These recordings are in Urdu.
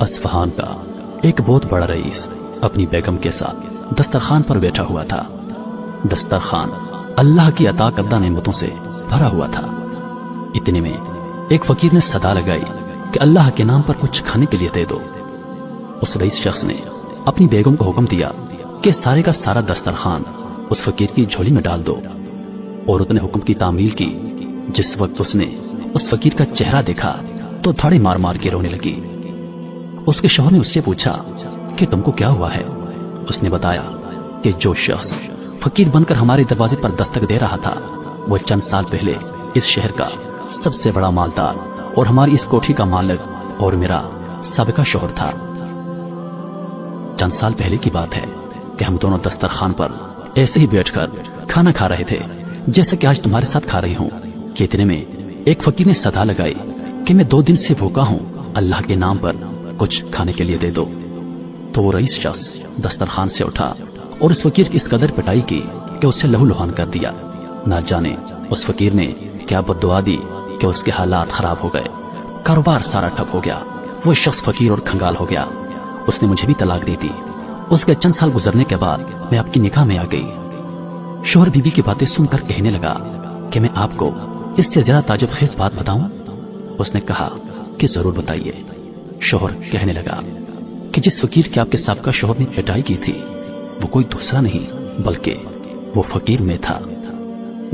اصفہان کا ایک بہت بڑا رئیس اپنی بیگم کے ساتھ دسترخوان پر بیٹھا ہوا تھا۔ دسترخوان اللہ کی عطا کردہ نعمتوں سے بھرا ہوا تھا۔ اتنے میں ایک فقیر نے صدا لگائی کہ اللہ کے نام پر کچھ کھانے کے لیے دے دو۔ اس رئیس شخص نے اپنی بیگم کو حکم دیا کہ سارے کا سارا دسترخوان اس فقیر کی جھولی میں ڈال دو۔ عورت نے حکم کی تعمیل کی۔ جس وقت اس نے اس فقیر کا چہرہ دیکھا تو دھاڑے مار مار کے رونے لگی۔ اس کے شوہر نے اس سے پوچھا کہ تم کو کیا ہوا ہے؟ اس نے بتایا کہ جو شخص فقیر بن کر ہمارے دروازے پر دستک دے رہا تھا وہ چند سال پہلے اس شہر کا سب سے بڑا مالدار اور ہماری اس کوٹھی کا مالک اور میرا سابقہ شوہر تھا۔ چند سال پہلے کی بات ہے کہ ہم دونوں دسترخوان پر ایسے ہی بیٹھ کر کھانا کھا رہے تھے جیسے کہ آج تمہارے ساتھ کھا رہی ہوں کہ اتنے میں ایک فقیر نے صدا لگائی کہ میں 2 دن سے بھوکا ہوں، اللہ کے نام پر کچھ کھانے کے لیے دے دو۔ تو وہ رئیس شخص دسترخوان سے اٹھا اور اس فقیر کی اس قدر پٹائی کی کہ اسے لہو لہان کر دیا۔ نہ جانے اس فقیر نے کیا بد دعا دی کہ اس کے حالات خراب ہو گئے، کاروبار سارا ٹھپ ہو گیا، وہ شخص فقیر اور کھنگال ہو گیا۔ اس نے مجھے بھی طلاق دی تھی۔ اس کے چند سال گزرنے کے بعد میں آپ کی نکاح میں آ گئی۔ شوہر بیوی کی باتیں سن کر کہنے لگا کہ میں آپ کو اس سے زیادہ تعجب خیز بات بتاؤں؟ اس نے کہا کہ ضرور بتائیے۔ شوہر کہنے لگا کہ جس فقیر کے آپ کے سابقہ شوہر نے پٹائی کی تھی وہ کوئی دوسرا نہیں بلکہ وہ فقیر میں تھا۔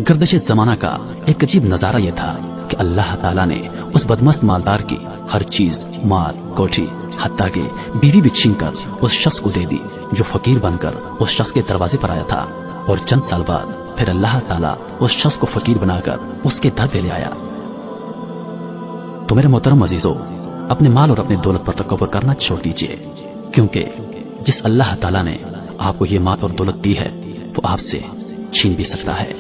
گردش زمانہ کا ایک عجیب نظارہ یہ تھا کہ اللہ تعالیٰ نے اس بدمست مالدار کی ہر چیز، مال، کوٹھی، حتیٰ کہ بیوی بھی چھین کر اس شخص کو دے دی جو فقیر بن کر اس شخص کے دروازے پر آیا تھا، اور چند سال بعد پھر اللہ تعالیٰ اس شخص کو فقیر بنا کر اس کے در پہ لے آیا۔ تو میرے محترم عزیزو، اپنے مال اور اپنی دولت پر تکبر کرنا چھوڑ دیجئے، کیونکہ جس اللہ تعالیٰ نے آپ کو یہ مال اور دولت دی ہے وہ آپ سے چھین بھی سکتا ہے۔